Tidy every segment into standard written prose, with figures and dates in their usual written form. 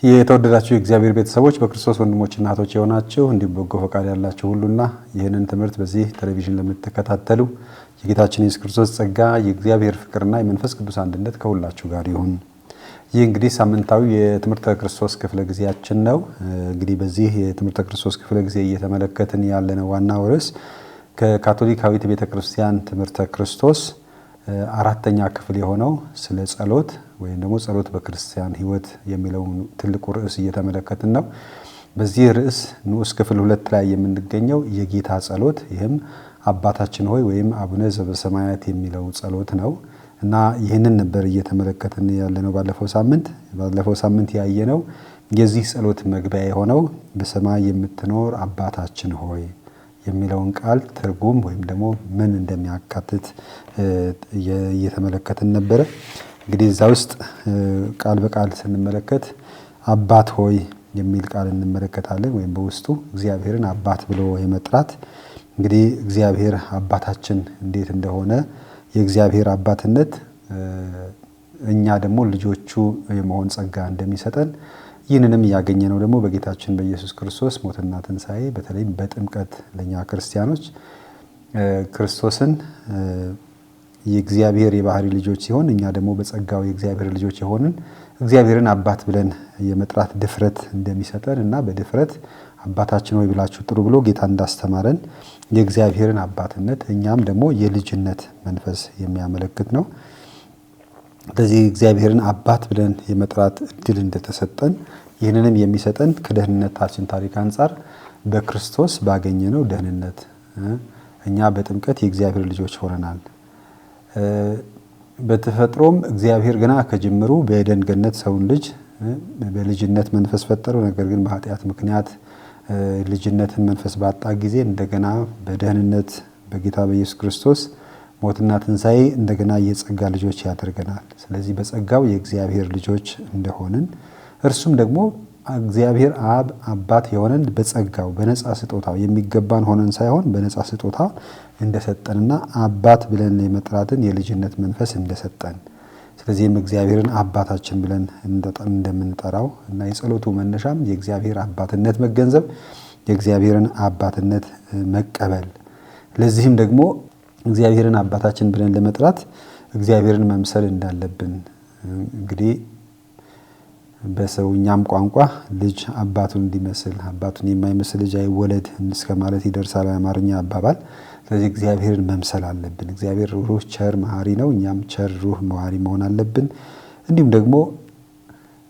የተወደዳችሁ የእግዚአብሔር ቤተሰቦች በክርስቶስ ወንድሞችና እህቶች የሆናችሁ እንዲሁም በጎ ፈቃድ ያላችሁ ሁሉና ይህንን ትምህርት በዚህ ቴሌቪዥን ለምትከታተሉ የጌታችን ኢየሱስ ክርስቶስ ጸጋ የእግዚአብሔር ፍቅርና የመንፈስ ቅዱስ አንድነት ከሁላችሁ ጋር ይሁን። ይህ እንግዲህ ሳምንታዊ የትምህርተ ክርስቶስ ክፍለ ጊዜያችን ነው። እንግዲህ በዚህ የትምህርተ ክርስቶስ ክፍለ ጊዜ እየተመለከትን ያለነው ዋናው ርዕስ ከካቶሊካዊት ቤተክርስቲያን ትምህርተ ክርስቶስ አራተኛ ክፍል የሆነው ስለ ጸሎት ወይም ደግሞ ጸሎት በክርስቲያን ሕይወት የሚለው ትልቁ ርዕስ እየተመለከትን ነው። በዚህ ርዕስ ንዑስ ክፍል 2 ላይ የምንገኘው የጌታ ጸሎት ይህም አባታችን ሆይ ወይም አቡነ ዘበሰማያት የሚለው ጸሎት ነው እና ይህንን ነበር እየተመለከትን ያለነው ባለፈው ሳምንት ያየነው የዚህ ጸሎት መግቢያ የሆነው በሰማይ የምትኖር አባታችን ሆይ የሚለውን ቃል ትርጉም ወይም ደግሞ ምን እንደሚያካትት እየተመለከትን ነበር። እንግዲህ እዛ ውስጥ ቃል በቃል ስንመለከት አባት ሆይ የሚል ቃል እንመለከታለን። ወይም በውስጡ እግዚአብሔርን አባት ብሎ የመጥራት እንግዲህ እግዚአብሔር አባታችን እንዴት እንደሆነ የእግዚአብሔር አባትነት እኛ ደግሞ ልጆቹ የመሆን ጸጋ እንደሚሰጠን ይህንንም ያገኘነው ደግሞ በጌታችን በኢየሱስ ክርስቶስ ሞትና ትንሣኤ በተለይም በጥምቀት ለኛ ክርስቲያኖች ክርስቶስን የእግዚአብሔር የባህሪ ልጆች ሲሆን እኛ ደግሞ በጸጋው የእግዚአብሔር ልጆች የሆንን እግዚአብሔርን አባት ብለን የመጥራት ድፍረት እንደሚሰጠን እና በድፍረት አባታችን ሆይ ብላችሁ ጥሩ ብሎ ጌታ እንዳስተማረን የእግዚአብሔርን አባትነት እኛም ደግሞ የልጅነት መንፈስ የሚያመለክት ነው። ስለዚህ እግዚአብሔርን አባት ብለን የመጥራት እድል እንደተሰጠን ይህንንም የሚሰጠን ከደህንነታችን ታሪክ አንጻር በክርስቶስ ባገኘነው ደህንነት እኛ በጥምቀት የእግዚአብሔር ልጆች ሆነናል። በተፈጥሮም እግዚአብሔር ገና ከጅምሩ በኤደን ገነት ሰውን ልጅ በልጅነት መንፈስ ፈጠረው። ነገር ግን በኃጢአት ምክንያት ልጅነትን መንፈስ ባጣ ጊዜ እንደገና በደህንነት በጌታ በኢየሱስ ክርስቶስ ሞትና ትንሣኤ እንደገና የጸጋ ልጆች ያደርገናል። ስለዚህ በጸጋው የእግዚአብሔር ልጆች እንደሆንን እርሱም ደግሞ እግዚአብሔር አብ አባት የሆነን በጸጋው በነጻ ስጦታው የሚገባን ሆነን ሳይሆን በነጻ ስጦታው እንደሰጠንና አባት ብለን የመጥራትን የልጅነት መንፈስ እንደሰጠን ስለዚህም እግዚአብሔርን አባታችን ብለን እንደምንጠራው እና የጸሎቱ መነሻም የእግዚአብሔር አባትነት መገንዘብ የእግዚአብሔርን አባትነት መቀበል ለዚህም ደግሞ እግዚአብሔርን አባታችን ብለን ለመጥራት እግዚአብሔርን መምሰል እንዳለብን እንግዲህ በሰውኛም ቋንቋ ልጅ አባቱን እንዲመስል አባቱን የማይመስል ልጅ አይወለድ እስከ ማለት ይደርሳል የአማርኛ አባባል። ስለዚህ እግዚአብሔርን መምሰል አለብን። እግዚአብሔር ሩህ ቸር መሐሪ ነው። እኛም ቸር ሩህ መሐሪ መሆን አለብን። እንዲሁም ደግሞ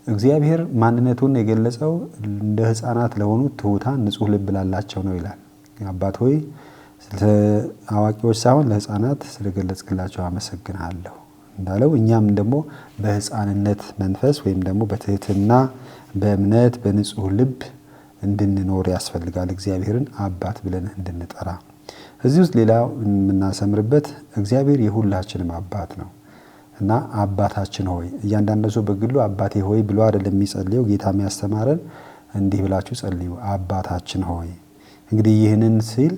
እግዚአብሔር ማንነቱን የገለጸው እንደ ሕፃናት ለሆኑ ትሑታን ንጹሕ ልብ ላላቸው ነው ይላል። አባት ሆይ አዋቂዎች ሳይሆን ለሕፃናት ስለገለጽክላቸው አመሰግናለሁ እንዳለው እኛም ደግሞ በሕፃንነት መንፈስ ወይም ደግሞ በትህትና በእምነት በንጹሕ ልብ እንድንኖር ያስፈልጋል። እግዚአብሔርን አባት ብለን እንድንጠራ እዚህ ውስጥ ሌላ የምናሰምርበት እግዚአብሔር የሁላችንም አባት ነው እና አባታችን ሆይ እያንዳንዱ ሰው በግሉ አባቴ ሆይ ብሎ አይደለም የሚጸልየው። ጌታ የሚያስተማረን እንዲህ ብላችሁ ጸልዩ አባታችን ሆይ። እንግዲህ ይህንን ሲል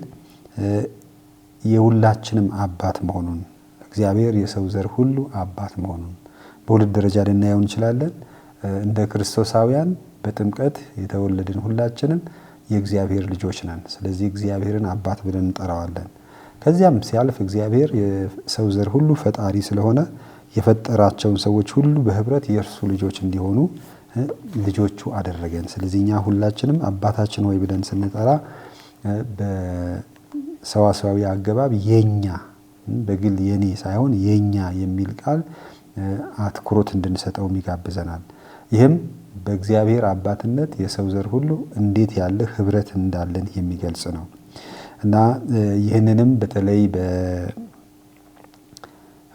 የሁላችንም አባት መሆኑን እግዚአብሔር የሰው ዘር ሁሉ አባት መሆኑን በሁለት ደረጃ ልናየው እንችላለን። እንደ ክርስቶሳውያን በጥምቀት የተወለድን ሁላችንም የእግዚአብሔር ልጆች ነን። ስለዚህ እግዚአብሔርን አባት ብለን እንጠራዋለን። ከዚያም ሲያልፍ እግዚአብሔር የሰው ዘር ሁሉ ፈጣሪ ስለሆነ የፈጠራቸውን ሰዎች ሁሉ በህብረት የእርሱ ልጆች እንዲሆኑ ልጆቹ አደረገን። ስለዚህ እኛ ሁላችንም አባታችን ሆይ ብለን ስንጠራ በሰዋሰዋዊ አገባብ የኛ በግል የኔ ሳይሆን የኛ የሚል ቃል አትኩሮት እንድንሰጠው ይጋብዘናል። ይህም በእግዚአብሔር አባትነት የሰው ዘር ሁሉ እንዴት ያለ ህብረት እንዳለን የሚገልጽ ነው እና ይህንንም በተለይ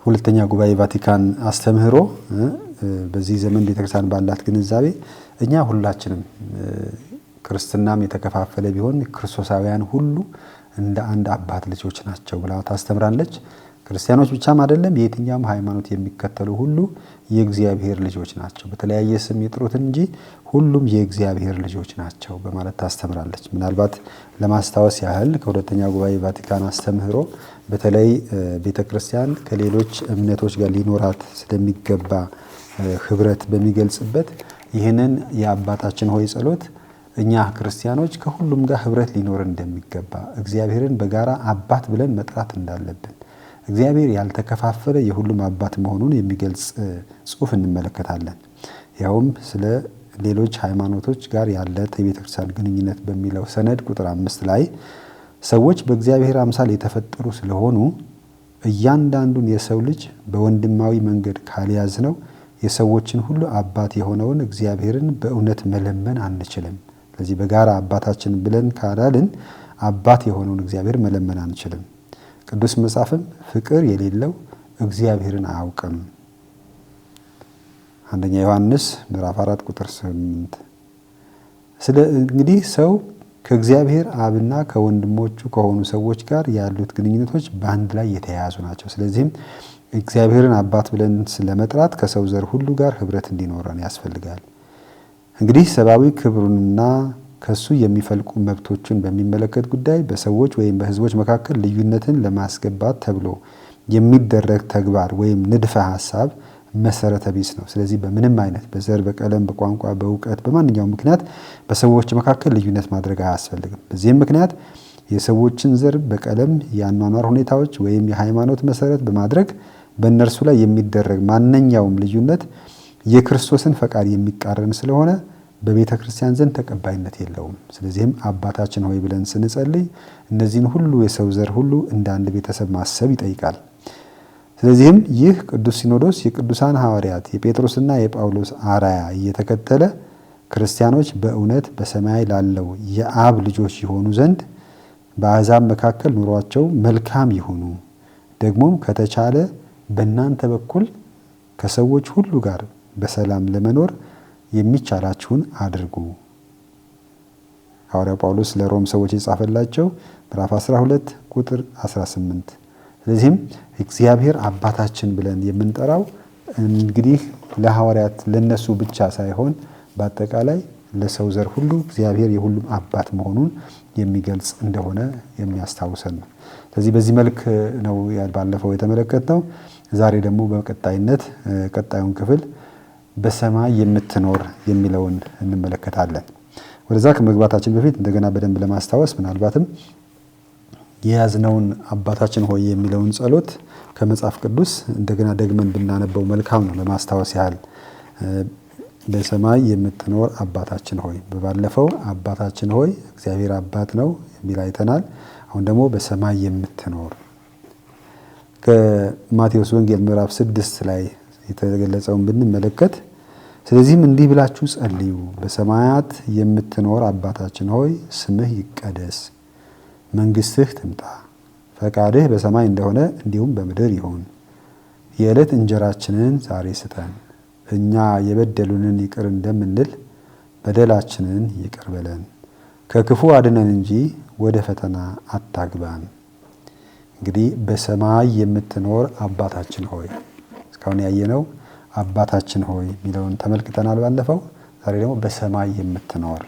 በሁለተኛ ጉባኤ ቫቲካን አስተምህሮ በዚህ ዘመን ቤተክርስቲያን ባላት ግንዛቤ እኛ ሁላችንም ክርስትናም የተከፋፈለ ቢሆን ክርስቶሳውያን ሁሉ እንደ አንድ አባት ልጆች ናቸው ብላ ታስተምራለች። ክርስቲያኖች ብቻም አይደለም የትኛውም ሃይማኖት የሚከተሉ ሁሉ የእግዚአብሔር ልጆች ናቸው። በተለያየ ስም ይጥሩት እንጂ ሁሉም የእግዚአብሔር ልጆች ናቸው በማለት ታስተምራለች። ምናልባት ለማስታወስ ያህል ከሁለተኛ ጉባኤ ቫቲካን አስተምህሮ በተለይ ቤተክርስቲያን ከሌሎች እምነቶች ጋር ሊኖራት ስለሚገባ ህብረት በሚገልጽበት ይህንን የአባታችን ሆይ ጸሎት እኛ ክርስቲያኖች ከሁሉም ጋር ህብረት ሊኖረን እንደሚገባ፣ እግዚአብሔርን በጋራ አባት ብለን መጥራት እንዳለብን፣ እግዚአብሔር ያልተከፋፈለ የሁሉም አባት መሆኑን የሚገልጽ ጽሑፍ እንመለከታለን። ያውም ስለ ሌሎች ሃይማኖቶች ጋር ያለ የቤተክርስቲያን ግንኙነት በሚለው ሰነድ ቁጥር 5 ላይ ሰዎች በእግዚአብሔር አምሳል የተፈጠሩ ስለሆኑ እያንዳንዱን የሰው ልጅ በወንድማዊ መንገድ ካልያዝነው የሰዎችን ሁሉ አባት የሆነውን እግዚአብሔርን በእውነት መለመን አንችልም። ስለዚህ በጋራ አባታችን ብለን ካላልን አባት የሆነውን እግዚአብሔር መለመን አንችልም። ቅዱስ መጽሐፍም ፍቅር የሌለው እግዚአብሔርን አያውቅም። አንደኛ ዮሐንስ ምዕራፍ 4 ቁጥር 8። እንግዲህ ሰው ከእግዚአብሔር አብና ከወንድሞቹ ከሆኑ ሰዎች ጋር ያሉት ግንኙነቶች በአንድ ላይ የተያያዙ ናቸው። ስለዚህም እግዚአብሔርን አባት ብለን ስለመጥራት ከሰው ዘር ሁሉ ጋር ህብረት እንዲኖረን ያስፈልጋል። እንግዲህ ሰብአዊ ክብሩንና ከሱ የሚፈልቁ መብቶችን በሚመለከት ጉዳይ በሰዎች ወይም በህዝቦች መካከል ልዩነትን ለማስገባት ተብሎ የሚደረግ ተግባር ወይም ንድፈ ሐሳብ መሰረተ ቢስ ነው። ስለዚህ በምንም አይነት በዘር፣ በቀለም፣ በቋንቋ፣ በእውቀት በማንኛውም ምክንያት በሰዎች መካከል ልዩነት ማድረግ አያስፈልግም። በዚህም ምክንያት የሰዎችን ዘር፣ በቀለም፣ የአኗኗር ሁኔታዎች ወይም የሃይማኖት መሰረት በማድረግ በእነርሱ ላይ የሚደረግ ማንኛውም ልዩነት የክርስቶስን ፈቃድ የሚቃረን ስለሆነ በቤተ ክርስቲያን ዘንድ ተቀባይነት የለውም። ስለዚህም አባታችን ሆይ ብለን ስንጸልይ እነዚህን ሁሉ የሰው ዘር ሁሉ እንደ አንድ ቤተሰብ ማሰብ ይጠይቃል። ስለዚህም ይህ ቅዱስ ሲኖዶስ የቅዱሳን ሐዋርያት የጴጥሮስና የጳውሎስ አራያ እየተከተለ ክርስቲያኖች በእውነት በሰማይ ላለው የአብ ልጆች ይሆኑ ዘንድ በአሕዛብ መካከል ኑሯቸው መልካም ይሁኑ፣ ደግሞም ከተቻለ በእናንተ በኩል ከሰዎች ሁሉ ጋር በሰላም ለመኖር የሚቻላችሁን አድርጉ። ሐዋርያው ጳውሎስ ለሮም ሰዎች የጻፈላቸው ምዕራፍ 12 ቁጥር 18። ስለዚህም እግዚአብሔር አባታችን ብለን የምንጠራው እንግዲህ ለሐዋርያት ለነሱ ብቻ ሳይሆን በአጠቃላይ ለሰው ዘር ሁሉ እግዚአብሔር የሁሉም አባት መሆኑን የሚገልጽ እንደሆነ የሚያስታውሰን ነው። ስለዚህ በዚህ መልክ ነው ባለፈው የተመለከትነው። ዛሬ ደግሞ በቀጣይነት ቀጣዩን ክፍል በሰማይ የምትኖር የሚለውን እንመለከታለን። ወደዛ ከመግባታችን በፊት እንደገና በደንብ ለማስታወስ ምናልባትም የያዝነውን አባታችን ሆይ የሚለውን ጸሎት ከመጽሐፍ ቅዱስ እንደገና ደግመን ብናነበው መልካም ነው። ለማስታወስ ያህል በሰማይ የምትኖር አባታችን ሆይ፣ በባለፈው አባታችን ሆይ እግዚአብሔር አባት ነው የሚል አይተናል። አሁን ደግሞ በሰማይ የምትኖር ከማቴዎስ ወንጌል ምዕራፍ 6 ላይ የተገለጸውን ብንመለከት ስለዚህም እንዲህ ብላችሁ ጸልዩ፣ በሰማያት የምትኖር አባታችን ሆይ ስምህ ይቀደስ፣ መንግስትህ ትምጣ፣ ፈቃድህ በሰማይ እንደሆነ እንዲሁም በምድር ይሁን። የዕለት እንጀራችንን ዛሬ ስጠን፣ እኛ የበደሉንን ይቅር እንደምንል በደላችንን ይቅር በለን፣ ከክፉ አድነን እንጂ ወደ ፈተና አታግባን። እንግዲህ በሰማይ የምትኖር አባታችን ሆይ፣ እስካሁን ያየነው አባታችን ሆይ የሚለውን ተመልክተናል ባለፈው። ዛሬ ደግሞ በሰማይ የምትኖር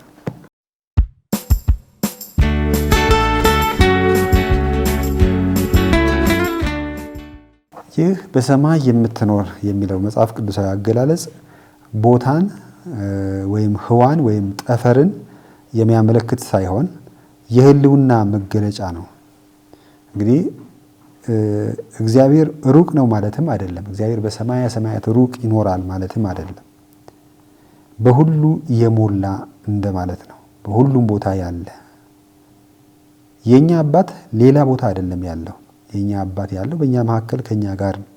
ይህ በሰማይ የምትኖር የሚለው መጽሐፍ ቅዱሳዊ አገላለጽ ቦታን ወይም ህዋን ወይም ጠፈርን የሚያመለክት ሳይሆን የህልውና መገለጫ ነው። እንግዲህ እግዚአብሔር ሩቅ ነው ማለትም አይደለም። እግዚአብሔር በሰማያ ሰማያት ሩቅ ይኖራል ማለትም አይደለም። በሁሉ የሞላ እንደማለት ነው። በሁሉም ቦታ ያለ የኛ አባት ሌላ ቦታ አይደለም ያለው። የኛ አባት ያለው በእኛ መካከል ከኛ ጋር ነው።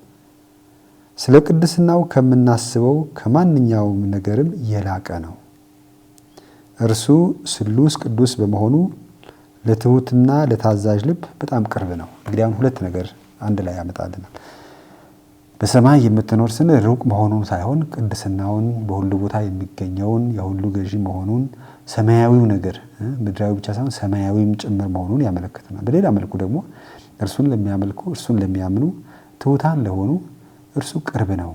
ስለ ቅድስናው ከምናስበው ከማንኛውም ነገርም የላቀ ነው። እርሱ ስሉስ ቅዱስ በመሆኑ ለትሁትና ለታዛዥ ልብ በጣም ቅርብ ነው። እንግዲህ አሁን ሁለት ነገር አንድ ላይ ያመጣልናል። በሰማይ የምትኖር ስንል ሩቅ መሆኑን ሳይሆን ቅድስናውን፣ በሁሉ ቦታ የሚገኘውን የሁሉ ገዢ መሆኑን፣ ሰማያዊው ነገር ምድራዊ ብቻ ሳይሆን ሰማያዊም ጭምር መሆኑን ያመለክተናል። በሌላ መልኩ ደግሞ እርሱን ለሚያመልኩ እርሱን ለሚያምኑ ትሑታን ለሆኑ እርሱ ቅርብ ነው።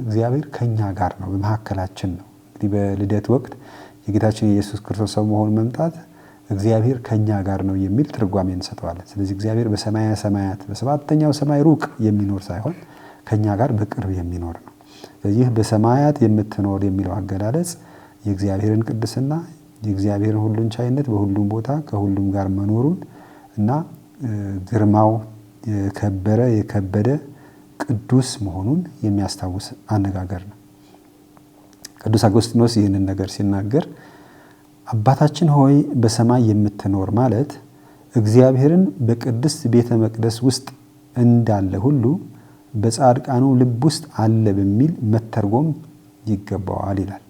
እግዚአብሔር ከኛ ጋር ነው፣ በመካከላችን ነው። እንግዲህ በልደት ወቅት የጌታችን የኢየሱስ ክርስቶስ ሰው መሆን መምጣት እግዚአብሔር ከኛ ጋር ነው የሚል ትርጓሜ እንሰጠዋለን። ስለዚህ እግዚአብሔር በሰማያ ሰማያት በሰባተኛው ሰማይ ሩቅ የሚኖር ሳይሆን ከኛ ጋር በቅርብ የሚኖር ነው። ስለዚህ በሰማያት የምትኖር የሚለው አገላለጽ የእግዚአብሔርን ቅድስና የእግዚአብሔርን ሁሉን ቻይነት በሁሉም ቦታ ከሁሉም ጋር መኖሩን እና ግርማው የከበረ የከበደ ቅዱስ መሆኑን የሚያስታውስ አነጋገር ነው። ቅዱስ አጎስጢኖስ ይህንን ነገር ሲናገር አባታችን ሆይ በሰማይ የምትኖር ማለት እግዚአብሔርን በቅድስት ቤተ መቅደስ ውስጥ እንዳለ ሁሉ በጻድቃኑ ልብ ውስጥ አለ በሚል መተርጎም ይገባዋል ይላል።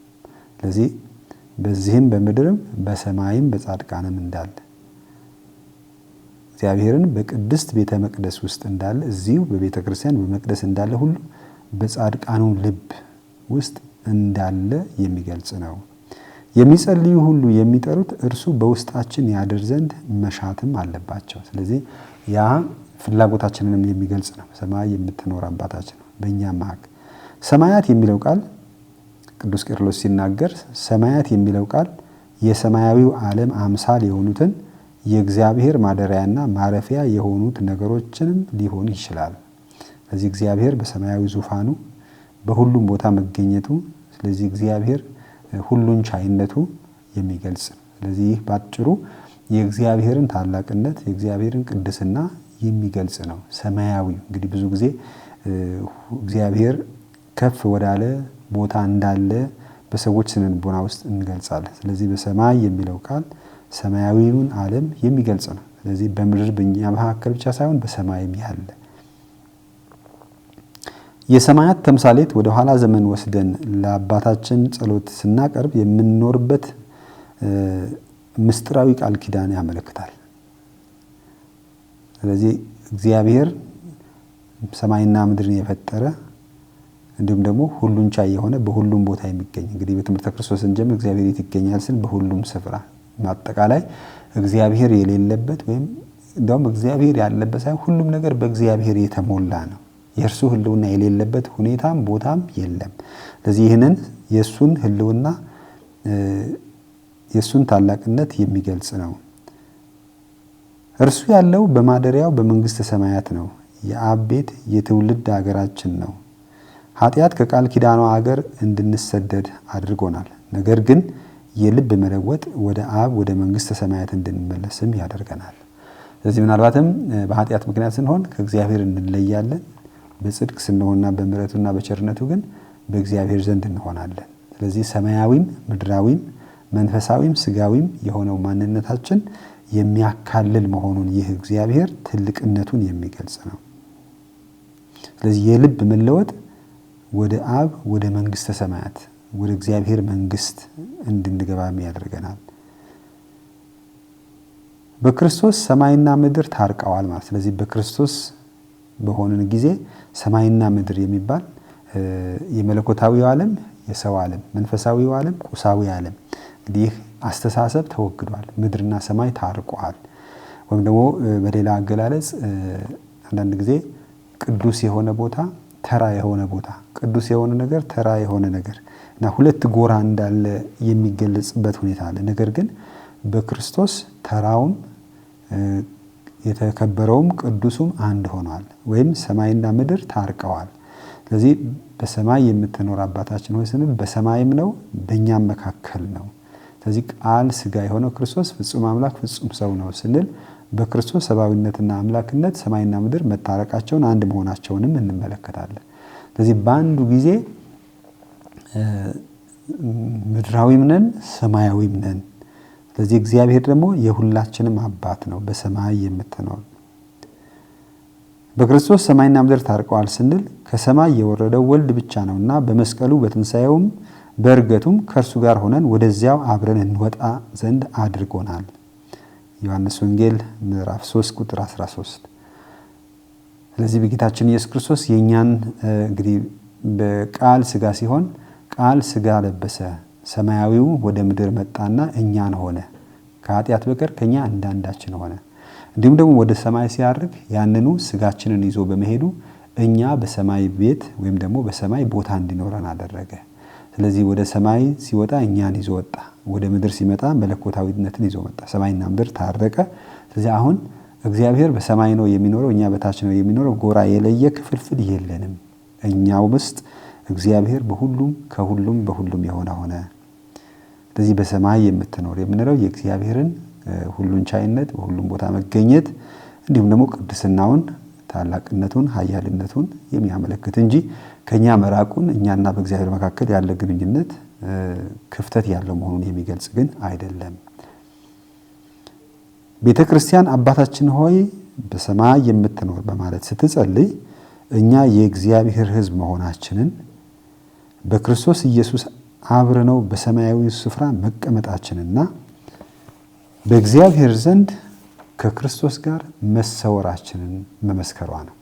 ስለዚህ በዚህም በምድርም በሰማይም በጻድቃንም እንዳለ እግዚአብሔርን በቅድስት ቤተ መቅደስ ውስጥ እንዳለ እዚሁ በቤተ ክርስቲያን በመቅደስ እንዳለ ሁሉ በጻድቃኑ ልብ ውስጥ እንዳለ የሚገልጽ ነው። የሚጸልዩ ሁሉ የሚጠሩት እርሱ በውስጣችን ያድር ዘንድ መሻትም አለባቸው። ስለዚህ ያ ፍላጎታችንንም የሚገልጽ ነው። ሰማይ የምትኖር አባታችን ነው በእኛ መካከል። ሰማያት የሚለው ቃል ቅዱስ ቄርሎስ ሲናገር ሰማያት የሚለው ቃል የሰማያዊው ዓለም አምሳል የሆኑትን የእግዚአብሔር ማደሪያና ማረፊያ የሆኑት ነገሮችንም ሊሆን ይችላል። ስለዚህ እግዚአብሔር በሰማያዊ ዙፋኑ በሁሉም ቦታ መገኘቱ፣ ስለዚህ እግዚአብሔር ሁሉን ቻይነቱ የሚገልጽ ነው። ስለዚህ ባጭሩ የእግዚአብሔርን ታላቅነት የእግዚአብሔርን ቅድስና የሚገልጽ ነው። ሰማያዊ እንግዲህ ብዙ ጊዜ እግዚአብሔር ከፍ ወዳለ ቦታ እንዳለ በሰዎች ስነ ልቦና ውስጥ እንገልጻለን። ስለዚህ በሰማይ የሚለው ቃል ሰማያዊውን ዓለም የሚገልጽ ነው። ስለዚህ በምድር በእኛ መካከል ብቻ ሳይሆን በሰማይም ያለ የሰማያት ተምሳሌት ወደ ኋላ ዘመን ወስደን ለአባታችን ጸሎት ስናቀርብ የምንኖርበት ምስጢራዊ ቃል ኪዳን ያመለክታል። ስለዚህ እግዚአብሔር ሰማይና ምድርን የፈጠረ እንዲሁም ደግሞ ሁሉን ቻይ የሆነ በሁሉም ቦታ የሚገኝ እንግዲህ በትምህርተ ክርስቶስ እንጀምር እግዚአብሔር የት ይገኛል ስል በሁሉም ስፍራ ማጠቃላይ እግዚአብሔር የሌለበት ወይም እንደውም እግዚአብሔር ያለበት ሳይሆን ሁሉም ነገር በእግዚአብሔር የተሞላ ነው። የእርሱ ህልውና የሌለበት ሁኔታም ቦታም የለም። ስለዚህ ይህንን የእሱን ህልውና የእሱን ታላቅነት የሚገልጽ ነው። እርሱ ያለው በማደሪያው በመንግስተ ሰማያት ነው። የአብ ቤት የትውልድ ሀገራችን ነው። ኃጢአት ከቃል ኪዳኗ ሀገር እንድንሰደድ አድርጎናል። ነገር ግን የልብ መለወጥ ወደ አብ ወደ መንግስተ ሰማያት እንድንመለስም ያደርገናል። ስለዚህ ምናልባትም በኃጢአት ምክንያት ስንሆን ከእግዚአብሔር እንለያለን። በጽድቅ ስንሆንና በምሕረቱና በቸርነቱ ግን በእግዚአብሔር ዘንድ እንሆናለን። ስለዚህ ሰማያዊም ምድራዊም መንፈሳዊም ስጋዊም የሆነው ማንነታችን የሚያካልል መሆኑን ይህ እግዚአብሔር ትልቅነቱን የሚገልጽ ነው። ስለዚህ የልብ መለወጥ ወደ አብ ወደ መንግስተ ሰማያት ወደ እግዚአብሔር መንግስት እንድንገባም ያደርገናል። በክርስቶስ ሰማይና ምድር ታርቀዋል ማለት። ስለዚህ በክርስቶስ በሆነን ጊዜ ሰማይና ምድር የሚባል የመለኮታዊው ዓለም የሰው ዓለም መንፈሳዊው ዓለም ቁሳዊ ዓለም እንግዲህ አስተሳሰብ ተወግዷል። ምድርና ሰማይ ታርቀዋል። ወይም ደግሞ በሌላ አገላለጽ አንዳንድ ጊዜ ቅዱስ የሆነ ቦታ ተራ የሆነ ቦታ ቅዱስ የሆነ ነገር ተራ የሆነ ነገር እና ሁለት ጎራ እንዳለ የሚገለጽበት ሁኔታ አለ። ነገር ግን በክርስቶስ ተራውም የተከበረውም ቅዱሱም አንድ ሆኗል ወይም ሰማይና ምድር ታርቀዋል። ስለዚህ በሰማይ የምትኖር አባታችን ሆይ ስንል በሰማይም ነው በእኛም መካከል ነው። ስለዚህ ቃል ስጋ የሆነው ክርስቶስ ፍጹም አምላክ ፍጹም ሰው ነው ስንል በክርስቶስ ሰብአዊነትና አምላክነት ሰማይና ምድር መታረቃቸውን አንድ መሆናቸውንም እንመለከታለን። ስለዚህ በአንዱ ጊዜ ምድራዊም ነን ሰማያዊም ነን። ስለዚህ እግዚአብሔር ደግሞ የሁላችንም አባት ነው በሰማይ የምትኖር። በክርስቶስ ሰማይና ምድር ታርቀዋል ስንል ከሰማይ የወረደው ወልድ ብቻ ነውና በመስቀሉ በትንሣኤውም በእርገቱም ከእርሱ ጋር ሆነን ወደዚያው አብረን እንወጣ ዘንድ አድርጎናል። ዮሐንስ ወንጌል ምዕራፍ 3 ቁጥር 13። ስለዚህ በጌታችን ኢየሱስ ክርስቶስ የኛን እንግዲህ በቃል ስጋ ሲሆን ቃል ስጋ ለበሰ ሰማያዊው ወደ ምድር መጣና እኛን ሆነ ከኃጢአት በቀር ከኛ እንዳንዳችን ሆነ። እንዲሁም ደግሞ ወደ ሰማይ ሲያርግ ያንኑ ስጋችንን ይዞ በመሄዱ እኛ በሰማይ ቤት ወይም ደግሞ በሰማይ ቦታ እንዲኖረን አደረገ። ስለዚህ ወደ ሰማይ ሲወጣ እኛን ይዞ ወጣ፣ ወደ ምድር ሲመጣ መለኮታዊነትን ይዞ መጣ። ሰማይና ምድር ታረቀ። ስለዚህ አሁን እግዚአብሔር በሰማይ ነው የሚኖረው፣ እኛ በታች ነው የሚኖረው። ጎራ የለየ ክፍልፍል የለንም። እኛው ውስጥ እግዚአብሔር በሁሉም ከሁሉም በሁሉም የሆነ ሆነ። ስለዚህ በሰማይ የምትኖር የምንለው የእግዚአብሔርን ሁሉን ቻይነት በሁሉም ቦታ መገኘት እንዲሁም ደግሞ ቅድስናውን፣ ታላቅነቱን፣ ኃያልነቱን የሚያመለክት እንጂ ከኛ መራቁን እኛና በእግዚአብሔር መካከል ያለ ግንኙነት ክፍተት ያለው መሆኑን የሚገልጽ ግን አይደለም። ቤተክርስቲያን አባታችን ሆይ በሰማይ የምትኖር በማለት ስትጸልይ እኛ የእግዚአብሔር ሕዝብ መሆናችንን በክርስቶስ ኢየሱስ አብረነው በሰማያዊ ስፍራ መቀመጣችንና በእግዚአብሔር ዘንድ ከክርስቶስ ጋር መሰወራችንን መመስከሯ ነው።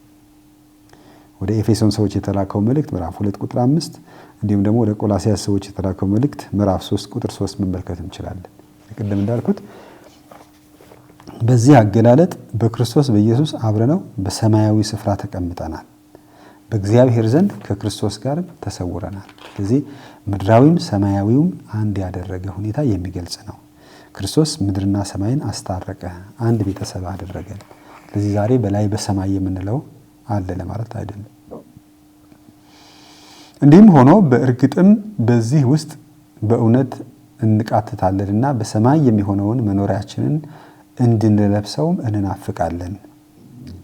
ወደ ኤፌሶን ሰዎች የተላከው መልእክት ምዕራፍ 2 ቁጥር 5 እንዲሁም ደግሞ ወደ ቆላስይስ ሰዎች የተላከው መልእክት ምዕራፍ 3 ቁጥር 3 መመልከት እንችላለን። ቅድም እንዳልኩት በዚህ አገላለጥ በክርስቶስ በኢየሱስ አብረነው በሰማያዊ ስፍራ ተቀምጠናል፣ በእግዚአብሔር ዘንድ ከክርስቶስ ጋር ተሰውረናል። ስለዚህ ምድራዊም ሰማያዊውም አንድ ያደረገ ሁኔታ የሚገልጽ ነው። ክርስቶስ ምድርና ሰማይን አስታረቀ፣ አንድ ቤተሰብ አደረገ። ስለዚህ ዛሬ በላይ በሰማይ የምንለው አለ ለማለት አይደለም። እንዲህም ሆኖ በእርግጥም በዚህ ውስጥ በእውነት እንቃትታለንና በሰማይ የሚሆነውን መኖሪያችንን እንድንለብሰውም እንናፍቃለን።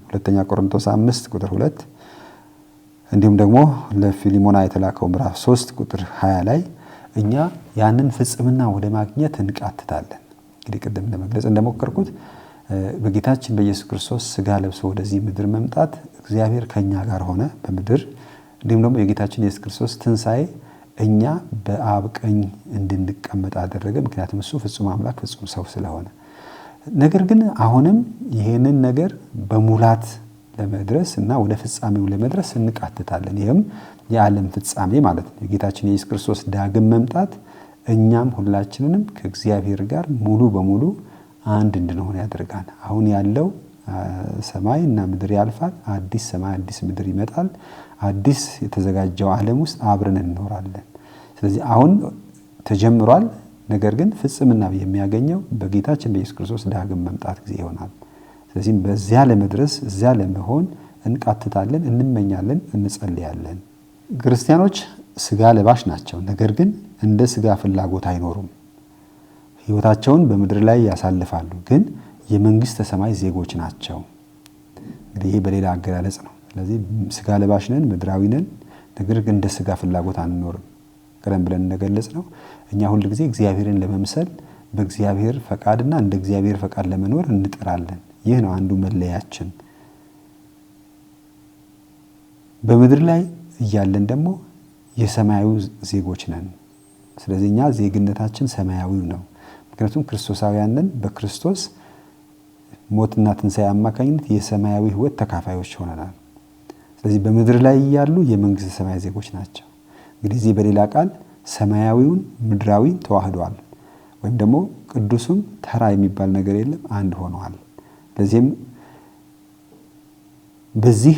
ሁለተኛ ቆሮንቶስ 5 ቁጥር 2 እንዲሁም ደግሞ ለፊሊሞና የተላከው ምዕራፍ 3 ቁጥር 20 ላይ እኛ ያንን ፍጽምና ወደ ማግኘት እንቃትታለን። እንግዲህ ቅድም ለመግለጽ እንደሞከርኩት በጌታችን በኢየሱስ ክርስቶስ ስጋ ለብሶ ወደዚህ ምድር መምጣት እግዚአብሔር ከኛ ጋር ሆነ በምድር እንዲሁም ደግሞ የጌታችን ኢየሱስ ክርስቶስ ትንሣኤ እኛ በአብ ቀኝ እንድንቀመጥ አደረገ። ምክንያቱም እሱ ፍጹም አምላክ ፍጹም ሰው ስለሆነ። ነገር ግን አሁንም ይሄንን ነገር በሙላት ለመድረስ እና ወደ ፍጻሜው ለመድረስ እንቃትታለን። ይህም የዓለም ፍጻሜ ማለት ነው። የጌታችን የኢየሱስ ክርስቶስ ዳግም መምጣት እኛም ሁላችንንም ከእግዚአብሔር ጋር ሙሉ በሙሉ አንድ እንድንሆን ያደርጋል። አሁን ያለው ሰማይ እና ምድር ያልፋል፣ አዲስ ሰማይ አዲስ ምድር ይመጣል። አዲስ የተዘጋጀው ዓለም ውስጥ አብረን እንኖራለን። ስለዚህ አሁን ተጀምሯል። ነገር ግን ፍጽምና የሚያገኘው በጌታችን በኢየሱስ ክርስቶስ ዳግም መምጣት ጊዜ ይሆናል። ስለዚህ በዚያ ለመድረስ እዚያ ለመሆን እንቃትታለን፣ እንመኛለን፣ እንጸልያለን። ክርስቲያኖች ስጋ ለባሽ ናቸው። ነገር ግን እንደ ስጋ ፍላጎት አይኖሩም። ሕይወታቸውን በምድር ላይ ያሳልፋሉ፣ ግን የመንግስተ ሰማይ ዜጎች ናቸው። እንግዲህ ይሄ በሌላ አገላለጽ ነው። ስለዚህ ስጋ ለባሽ ነን፣ ምድራዊ ነን። ነገር ግን እንደ ስጋ ፍላጎት አንኖርም። ቀደም ብለን እንደገለጽ ነው እኛ ሁል ጊዜ እግዚአብሔርን ለመምሰል በእግዚአብሔር ፈቃድና እንደ እግዚአብሔር ፈቃድ ለመኖር እንጥራለን። ይህ ነው አንዱ መለያችን። በምድር ላይ እያለን ደግሞ የሰማያዊ ዜጎች ነን። ስለዚህ እኛ ዜግነታችን ሰማያዊ ነው። ምክንያቱም ክርስቶሳውያን ነን። በክርስቶስ ሞትና ትንሣኤ አማካኝነት የሰማያዊ ሕይወት ተካፋዮች ሆነናል። ስለዚህ በምድር ላይ ያሉ የመንግስት ሰማይ ዜጎች ናቸው። እንግዲህ እዚህ በሌላ ቃል ሰማያዊውን ምድራዊ ተዋህዷል፣ ወይም ደግሞ ቅዱሱም ተራ የሚባል ነገር የለም፣ አንድ ሆነዋል። ለዚህም በዚህ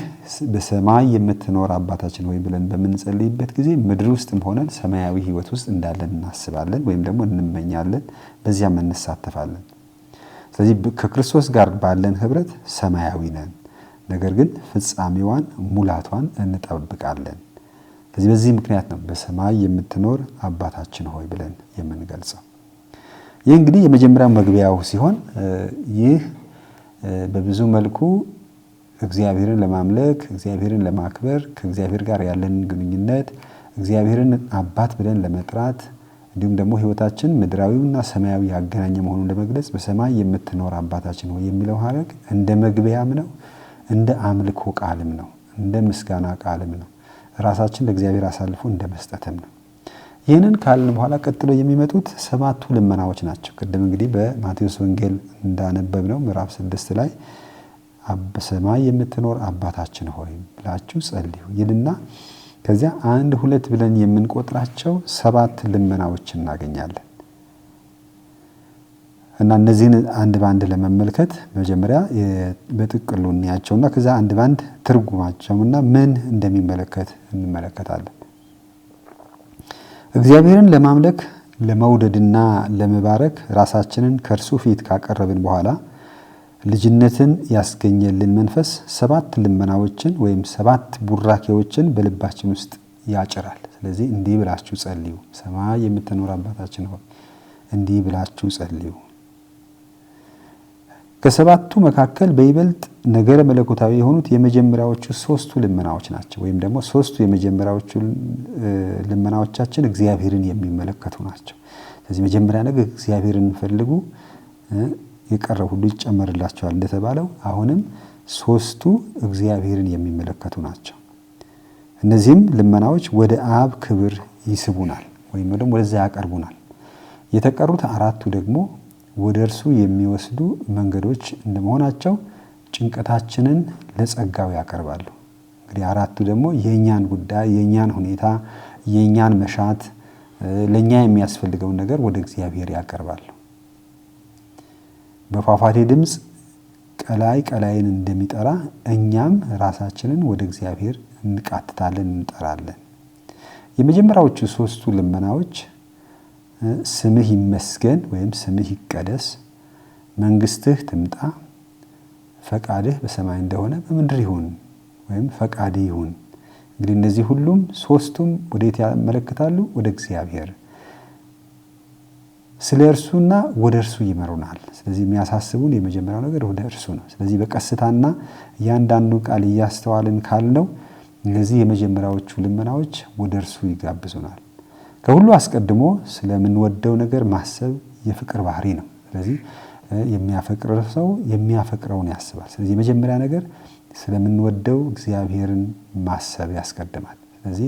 በሰማይ የምትኖር አባታችን ሆይ ብለን በምንጸልይበት ጊዜ ምድር ውስጥም ሆነን ሰማያዊ ሕይወት ውስጥ እንዳለን እናስባለን ወይም ደግሞ እንመኛለን፣ በዚያም እንሳተፋለን። ስለዚህ ከክርስቶስ ጋር ባለን ህብረት ሰማያዊ ነን። ነገር ግን ፍጻሜዋን ሙላቷን እንጠብቃለን። ስለዚህ በዚህ ምክንያት ነው በሰማይ የምትኖር አባታችን ሆይ ብለን የምንገልጸው። ይህ እንግዲህ የመጀመሪያው መግቢያው ሲሆን ይህ በብዙ መልኩ እግዚአብሔርን ለማምለክ እግዚአብሔርን ለማክበር ከእግዚአብሔር ጋር ያለን ግንኙነት እግዚአብሔርን አባት ብለን ለመጥራት እንዲሁም ደግሞ ህይወታችን ምድራዊውና ሰማያዊ ያገናኘ መሆኑን ለመግለጽ በሰማይ የምትኖር አባታችን ሆይ የሚለው ሐረግ እንደ መግቢያም ነው፣ እንደ አምልኮ ቃልም ነው፣ እንደ ምስጋና ቃልም ነው። ራሳችን ለእግዚአብሔር አሳልፎ እንደ መስጠትም ነው። ይህንን ካልን በኋላ ቀጥሎ የሚመጡት 7 ልመናዎች ናቸው። ቅድም እንግዲህ በማቴዎስ ወንጌል እንዳነበብነው ምዕራፍ 6 ላይ በሰማይ የምትኖር አባታችን ሆይ ብላችሁ ጸልዩ ይልና ከዚያ 1 2 ብለን የምንቆጥራቸው 7 ልመናዎች እናገኛለን። እና እነዚህን አንድ ባንድ ለመመልከት መጀመሪያ በጥቅሉ እንያቸውና ከዛ አንድ ባንድ ትርጉማቸውና ምን እንደሚመለከት እንመለከታለን። እግዚአብሔርን ለማምለክ ለመውደድና ለመባረክ ራሳችንን ከእርሱ ፊት ካቀረብን በኋላ ልጅነትን ያስገኘልን መንፈስ 7 ልመናዎችን ወይም 7 ቡራኬዎችን በልባችን ውስጥ ያጭራል። ስለዚህ እንዲህ ብላችሁ ጸልዩ። ሰማይ የምትኖር አባታችን ሆይ እንዲህ ብላችሁ ጸልዩ። ከሰባቱ መካከል በይበልጥ ነገረ መለኮታዊ የሆኑት የመጀመሪያዎቹ 3ቱ ልመናዎች ናቸው። ወይም ደግሞ 3ቱ የመጀመሪያዎቹ ልመናዎቻችን እግዚአብሔርን የሚመለከቱ ናቸው። ስለዚህ መጀመሪያ ነገር እግዚአብሔርን ፈልጉ የቀረው ሁሉ ይጨመርላችኋል እንደተባለው አሁንም 3ቱ እግዚአብሔርን የሚመለከቱ ናቸው። እነዚህም ልመናዎች ወደ አብ ክብር ይስቡናል ወይም ደግሞ ወደዛ ያቀርቡናል። የተቀሩት 4ቱ ደግሞ ወደ እርሱ የሚወስዱ መንገዶች እንደመሆናቸው ጭንቀታችንን ለጸጋው ያቀርባሉ። እንግዲህ 4ቱ ደግሞ የኛን ጉዳይ፣ የኛን ሁኔታ፣ የኛን መሻት፣ ለኛ የሚያስፈልገውን ነገር ወደ እግዚአብሔር ያቀርባሉ። በፏፏቴ ድምጽ ቀላይ ቀላይን እንደሚጠራ እኛም ራሳችንን ወደ እግዚአብሔር እንቃትታለን፣ እንጠራለን። የመጀመሪያዎቹ 3ቱ ልመናዎች ስምህ ይመስገን ወይም ስምህ ይቀደስ፣ መንግስትህ ትምጣ፣ ፈቃድህ በሰማይ እንደሆነ በምድር ይሁን ወይም ፈቃድህ ይሁን። እንግዲህ እነዚህ ሁሉም 3ቱም ወዴት ያመለክታሉ? ወደ እግዚአብሔር፣ ስለ እርሱና ወደ እርሱ ይመሩናል። ስለዚህ የሚያሳስቡን የመጀመሪያው ነገር ወደ እርሱ ነው። ስለዚህ በቀስታና እያንዳንዱ ቃል እያስተዋልን ካልነው እነዚህ የመጀመሪያዎቹ ልመናዎች ወደ እርሱ ይጋብዙናል። ከሁሉ አስቀድሞ ስለምንወደው ነገር ማሰብ የፍቅር ባህሪ ነው። ስለዚህ የሚያፈቅር ሰው የሚያፈቅረውን ያስባል። ስለዚህ የመጀመሪያ ነገር ስለምንወደው እግዚአብሔርን ማሰብ ያስቀድማል። ስለዚህ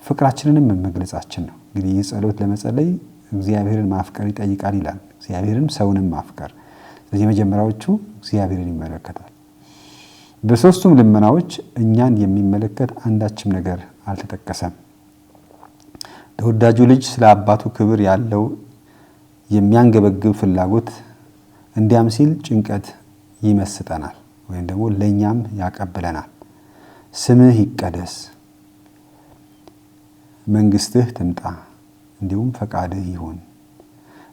ፍቅራችንንም መግለጻችን ነው። እንግዲህ ይህ ጸሎት ለመጸለይ እግዚአብሔርን ማፍቀር ይጠይቃል ይላል። እግዚአብሔርን ሰውንም ማፍቀር። ስለዚህ የመጀመሪያዎቹ እግዚአብሔርን ይመለከታል። በ3ቱም ልመናዎች እኛን የሚመለከት አንዳችም ነገር አልተጠቀሰም። ተወዳጁ ልጅ ስለ አባቱ ክብር ያለው የሚያንገበግብ ፍላጎት እንዲያም ሲል ጭንቀት ይመስጠናል ወይም ደግሞ ለኛም ያቀብለናል። ስምህ ይቀደስ፣ መንግስትህ ትምጣ፣ እንዲሁም ፈቃድህ ይሁን።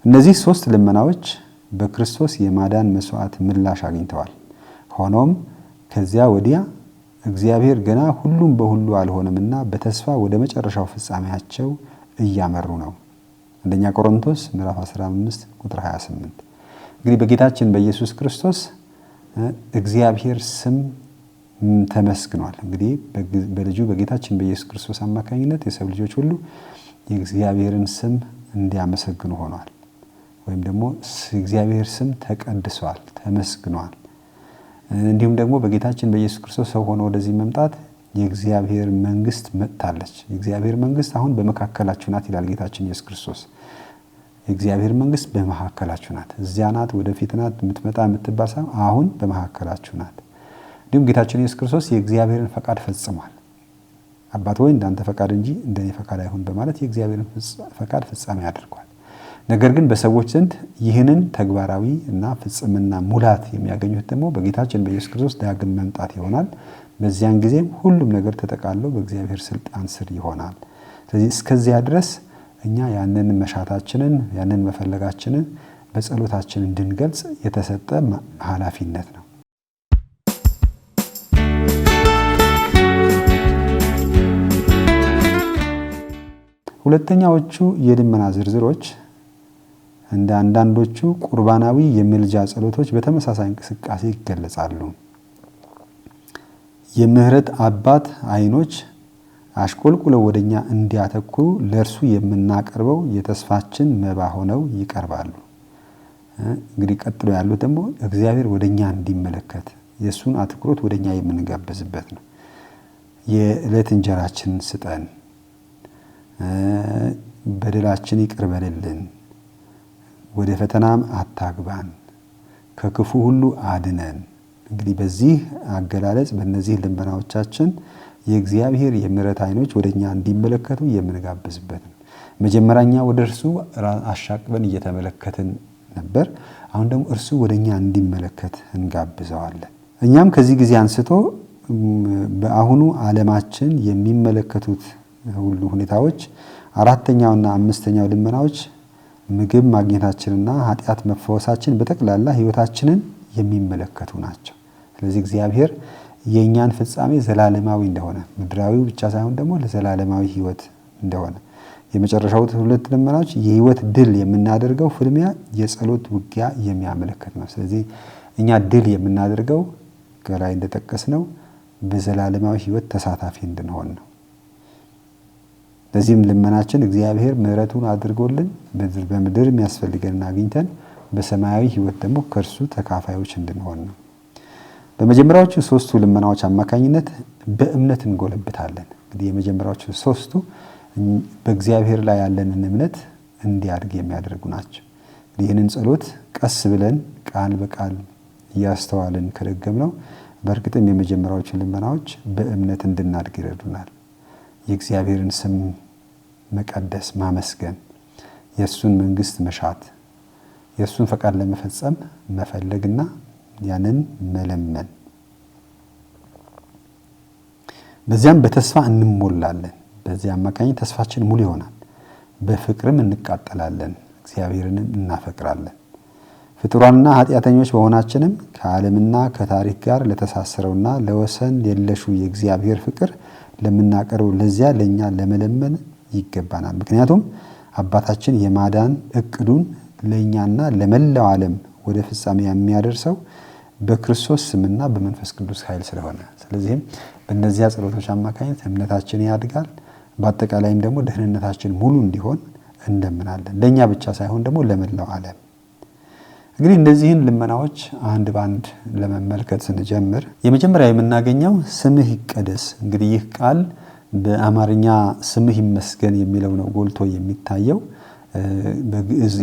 እነዚህ 3 ልመናዎች በክርስቶስ የማዳን መስዋዕት ምላሽ አግኝተዋል። ሆኖም ከዚያ ወዲያ እግዚአብሔር ገና ሁሉም በሁሉ አልሆነምና በተስፋ ወደ መጨረሻው ፍጻሜያቸው እያመሩ ነው። አንደኛ ቆሮንቶስ ምዕራፍ 15 ቁጥር 28። እንግዲህ በጌታችን በኢየሱስ ክርስቶስ እግዚአብሔር ስም ተመስግኗል። እንግዲህ በልጁ በጌታችን በኢየሱስ ክርስቶስ አማካኝነት የሰው ልጆች ሁሉ የእግዚአብሔርን ስም እንዲያመሰግኑ ሆኗል። ወይም ደግሞ እግዚአብሔር ስም ተቀድሷል፣ ተመስግኗል። እንዲሁም ደግሞ በጌታችን በኢየሱስ ክርስቶስ ሰው ሆኖ ወደዚህ መምጣት የእግዚአብሔር መንግስት መጥታለች። የእግዚአብሔር መንግስት አሁን በመካከላችሁ ናት ይላል ጌታችን ኢየሱስ ክርስቶስ። የእግዚአብሔር መንግስት በመካከላችሁ ናት። እዚያ ናት፣ ወደፊት ናት፣ የምትመጣ የምትባል ሳይሆን አሁን በመካከላችሁ ናት። እንዲሁም ጌታችን ኢየሱስ ክርስቶስ የእግዚአብሔርን ፈቃድ ፈጽሟል። አባት ሆይ እንዳንተ ፈቃድ እንጂ እንደኔ ፈቃድ አይሁን በማለት የእግዚአብሔርን ፈቃድ ፍጻሜ አድርጓል። ነገር ግን በሰዎች ዘንድ ይህንን ተግባራዊ እና ፍጽምና ሙላት የሚያገኙት ደግሞ በጌታችን በኢየሱስ ክርስቶስ ዳግም መምጣት ይሆናል። በዚያን ጊዜም ሁሉም ነገር ተጠቃሎ በእግዚአብሔር ስልጣን ስር ይሆናል። ስለዚህ እስከዚያ ድረስ እኛ ያንን መሻታችንን ያንን መፈለጋችንን በጸሎታችን እንድንገልጽ የተሰጠ ኃላፊነት ነው። ሁለተኛዎቹ የልመና ዝርዝሮች እንደ አንዳንዶቹ ቁርባናዊ የምልጃ ጸሎቶች በተመሳሳይ እንቅስቃሴ ይገለጻሉ። የምህረት አባት አይኖች አሽቆልቁለው ወደኛ እንዲያተኩሩ ለእርሱ የምናቀርበው የተስፋችን መባ ሆነው ይቀርባሉ። እንግዲህ ቀጥሎ ያሉት ደግሞ እግዚአብሔር ወደኛ እንዲመለከት የእሱን አትኩሮት ወደኛ የምንጋበዝበት ነው። የዕለት እንጀራችንን ስጠን፣ በደላችን ይቅር በልልን፣ ወደ ፈተናም አታግባን፣ ከክፉ ሁሉ አድነን። እንግዲህ በዚህ አገላለጽ በእነዚህ ልመናዎቻችን የእግዚአብሔር የምህረት አይኖች ወደኛ እንዲመለከቱ የምንጋብዝበት ነው። መጀመሪያኛ ወደ እርሱ አሻቅበን እየተመለከትን ነበር። አሁን ደግሞ እርሱ ወደኛ እንዲመለከት እንጋብዘዋለን። እኛም ከዚህ ጊዜ አንስቶ በአሁኑ ዓለማችን የሚመለከቱት ሁሉ ሁኔታዎች አራተኛውና አምስተኛው ልመናዎች ምግብ ማግኘታችንና ኃጢአት መፈወሳችን በጠቅላላ ህይወታችንን የሚመለከቱ ናቸው። ስለዚህ እግዚአብሔር የኛን ፍጻሜ ዘላለማዊ እንደሆነ ምድራዊው ብቻ ሳይሆን ደግሞ ለዘላለማዊ ህይወት እንደሆነ የመጨረሻው ሁለት ልመናዎች የህይወት ድል የምናደርገው ፍልሚያ የጸሎት ውጊያ የሚያመለክት ነው። ስለዚህ እኛ ድል የምናደርገው ከላይ እንደተጠቀስነው በዘላለማዊ ህይወት ተሳታፊ እንድንሆን ነው። ለዚህም ልመናችን እግዚአብሔር ምሕረቱን አድርጎልን በምድር የሚያስፈልገንን አግኝተን በሰማያዊ ህይወት ደግሞ ከእርሱ ተካፋዮች እንድንሆን ነው። በመጀመሪያዎቹ ሶስቱ ልመናዎች አማካኝነት በእምነት እንጎለብታለን። እንግዲህ የመጀመሪያዎቹ ሶስቱ በእግዚአብሔር ላይ ያለንን እምነት እንዲያድግ የሚያደርጉ ናቸው። ይህንን ጸሎት ቀስ ብለን ቃል በቃል እያስተዋልን ከደገምነው በእርግጥም የመጀመሪያዎቹ ልመናዎች በእምነት እንድናድግ ይረዱናል። የእግዚአብሔርን ስም መቀደስ፣ ማመስገን፣ የእሱን መንግስት መሻት፣ የእሱን ፈቃድ ለመፈጸም መፈለግና ያንን መለመን። በዚያም በተስፋ እንሞላለን። በዚህ አማካኝ ተስፋችን ሙሉ ይሆናል። በፍቅርም እንቃጠላለን፣ እግዚአብሔርንም እናፈቅራለን። ፍጡራንና ኃጢአተኞች በሆናችንም ከዓለምና ከታሪክ ጋር ለተሳሰረውና ለወሰን የለሹ የእግዚአብሔር ፍቅር ለምናቀርበው ለዚያ ለኛ ለመለመን ይገባናል። ምክንያቱም አባታችን የማዳን እቅዱን ለኛና ለመላው ዓለም ወደ ፍጻሜ የሚያደርሰው በክርስቶስ ስምና በመንፈስ ቅዱስ ኃይል ስለሆነ፣ ስለዚህም በእነዚያ ጸሎቶች አማካኝነት እምነታችን ያድጋል። በአጠቃላይም ደግሞ ደህንነታችን ሙሉ እንዲሆን እንደምናለን። ለኛ ብቻ ሳይሆን ደግሞ ለመላው ዓለም። እንግዲህ እነዚህን ልመናዎች አንድ ባንድ ለመመልከት ስንጀምር የመጀመሪያ የምናገኘው ስምህ ይቀደስ። እንግዲህ ይህ ቃል በአማርኛ ስምህ ይመስገን የሚለው ነው ጎልቶ የሚታየው። በግዕዝ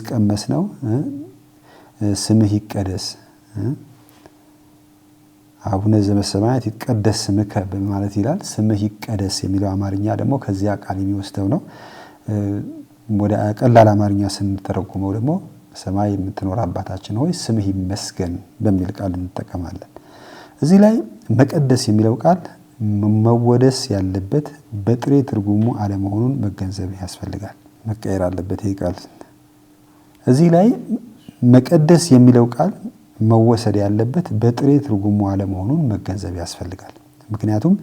ቀመስ ነው። ስምህ ይቀደስ፣ አቡነ ዘበሰማያት ይትቀደስ ስምከ በማለት ይላል። ስምህ ይቀደስ የሚለው አማርኛ ደግሞ ከዚያ ቃል የሚወስደው ነው። ወደ ቀላል አማርኛ ስንተረጉመው ደግሞ ሰማይ የምትኖር አባታችን ሆይ ስምህ ይመስገን በሚል ቃል እንጠቀማለን። እዚህ ላይ መቀደስ የሚለው ቃል መወደስ ያለበት በጥሬ ትርጉሙ አለመሆኑን መገንዘብ ያስፈልጋል። መቀየር አለበት ይህ ቃል። እዚህ ላይ መቀደስ የሚለው ቃል መወሰድ ያለበት በጥሬ ትርጉሙ አለመሆኑን መገንዘብ ያስፈልጋል። ምክንያቱም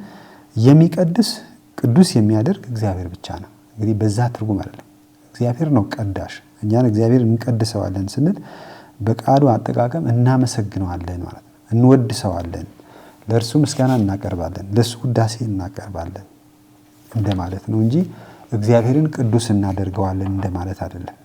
የሚቀድስ ቅዱስ የሚያደርግ እግዚአብሔር ብቻ ነው። እንግዲህ በዛ ትርጉም አይደለም። እግዚአብሔር ነው ቀዳሽ። እኛን እግዚአብሔር እንቀድሰዋለን ስንል በቃሉ አጠቃቀም እናመሰግነዋለን ማለት ነው። እንወድሰዋለን፣ ለእርሱ ምስጋና እናቀርባለን፣ ለእሱ ውዳሴ እናቀርባለን እንደማለት ነው እንጂ እግዚአብሔርን ቅዱስ እናደርገዋለን እንደማለት አይደለም።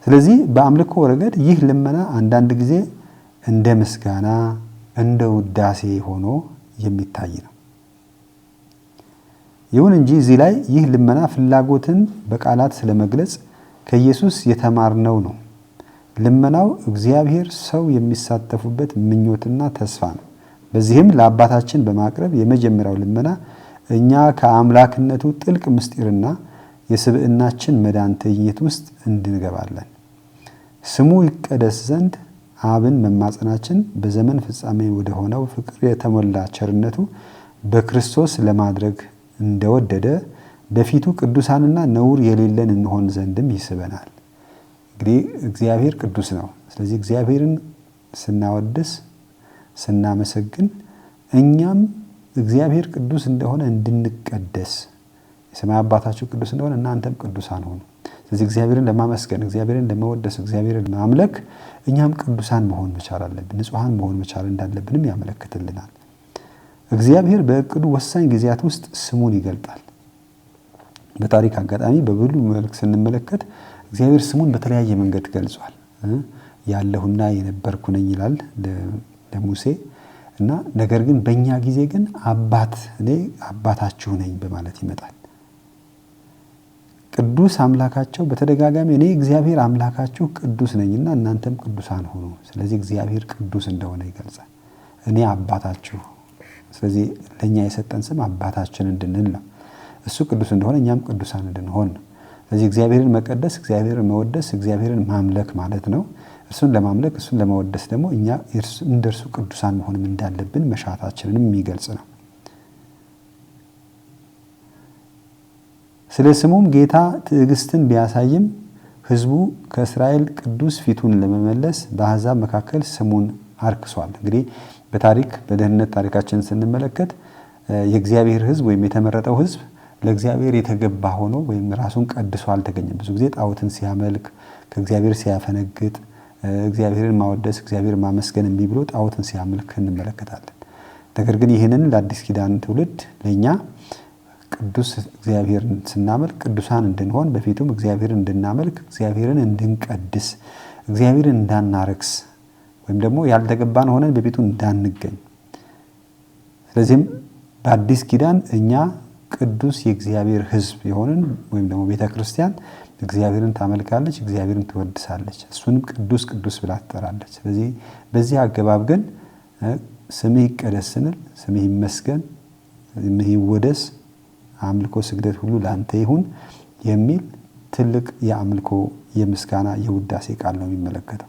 ስለዚህ በአምልኮ ረገድ ይህ ልመና አንዳንድ ጊዜ እንደ ምስጋና እንደ ውዳሴ ሆኖ የሚታይ ነው። ይሁን እንጂ እዚህ ላይ ይህ ልመና ፍላጎትን በቃላት ስለመግለጽ ከኢየሱስ የተማርነው ነው። ልመናው እግዚአብሔር ሰው የሚሳተፉበት ምኞትና ተስፋ ነው። በዚህም ለአባታችን በማቅረብ የመጀመሪያው ልመና እኛ ከአምላክነቱ ጥልቅ ምስጢርና የስብዕናችን መዳን ትዕይንት ውስጥ እንድንገባለን። ስሙ ይቀደስ ዘንድ አብን መማጸናችን በዘመን ፍጻሜ ወደ ሆነው ፍቅር የተሞላ ቸርነቱ በክርስቶስ ለማድረግ እንደወደደ በፊቱ ቅዱሳንና ነውር የሌለን እንሆን ዘንድም ይስበናል። እንግዲህ እግዚአብሔር ቅዱስ ነው። ስለዚህ እግዚአብሔርን ስናወድስ ስናመሰግን እኛም እግዚአብሔር ቅዱስ እንደሆነ እንድንቀደስ የሰማይ አባታችሁ ቅዱስ እንደሆነ እናንተም ቅዱሳን ሆኑ። ስለዚህ እግዚአብሔርን ለማመስገን፣ እግዚአብሔርን ለመወደስ፣ እግዚአብሔርን ለማምለክ እኛም ቅዱሳን መሆን መቻል አለብን። ንጹሃን መሆን መቻል እንዳለብንም ያመለክትልናል። እግዚአብሔር በእቅዱ ወሳኝ ጊዜያት ውስጥ ስሙን ይገልጣል። በታሪክ አጋጣሚ በብሉይ መልክ ስንመለከት እግዚአብሔር ስሙን በተለያየ መንገድ ገልጿል። ያለሁና የነበርኩ ነኝ ይላል ለሙሴ እና ነገር ግን በእኛ ጊዜ ግን እኔ አባታችሁ ነኝ በማለት ይመጣል። ቅዱስ አምላካቸው በተደጋጋሚ እኔ እግዚአብሔር አምላካችሁ ቅዱስ ነኝና እናንተም ቅዱሳን ሁኑ። ስለዚህ እግዚአብሔር ቅዱስ እንደሆነ ይገልጻል። እኔ አባታችሁ፣ ስለዚህ ለኛ የሰጠን ስም አባታችን እንድንል ነው። እሱ ቅዱስ እንደሆነ እኛም ቅዱሳን እንድንሆን ነው። ስለዚህ እግዚአብሔርን መቀደስ፣ እግዚአብሔርን መወደስ፣ እግዚአብሔርን ማምለክ ማለት ነው። እሱን ለማምለክ እሱን ለመወደስ ደግሞ እኛ እንደርሱ ቅዱሳን መሆንም እንዳለብን መሻታችንንም የሚገልጽ ነው። ስለ ስሙም ጌታ ትዕግስትን ቢያሳይም ሕዝቡ ከእስራኤል ቅዱስ ፊቱን ለመመለስ በአሕዛብ መካከል ስሙን አርክሷል። እንግዲህ በታሪክ በደህንነት ታሪካችን ስንመለከት የእግዚአብሔር ሕዝብ ወይም የተመረጠው ሕዝብ ለእግዚአብሔር የተገባ ሆኖ ወይም ራሱን ቀድሶ አልተገኘም። ብዙ ጊዜ ጣዖትን ሲያመልክ ከእግዚአብሔር ሲያፈነግጥ እግዚአብሔርን ማወደስ እግዚአብሔርን ማመስገን እምቢ ብሎ ጣዖትን ሲያመልክ እንመለከታለን። ነገር ግን ይህንን ለአዲስ ኪዳን ትውልድ ለኛ ቅዱስ እግዚአብሔርን ስናመልክ ቅዱሳን እንድንሆን በፊቱም እግዚአብሔርን እንድናመልክ እግዚአብሔርን እንድንቀድስ እግዚአብሔርን እንዳናረክስ ወይም ደግሞ ያልተገባን ሆነን በፊቱ እንዳንገኝ። ስለዚህም በአዲስ ኪዳን እኛ ቅዱስ የእግዚአብሔር ሕዝብ የሆንን ወይም ደግሞ ቤተክርስቲያን እግዚአብሔርን ታመልካለች፣ እግዚአብሔርን ትወድሳለች፣ እሱንም ቅዱስ ቅዱስ ብላ ትጠራለች። ስለዚህ በዚህ አገባብ ግን ስምህ ይቀደስ ስንል ስምህ ይመስገን፣ ስምህ ይወደስ፣ አምልኮ ስግደት ሁሉ ላንተ ይሁን የሚል ትልቅ የአምልኮ የምስጋና የውዳሴ ቃል ነው የሚመለከተው።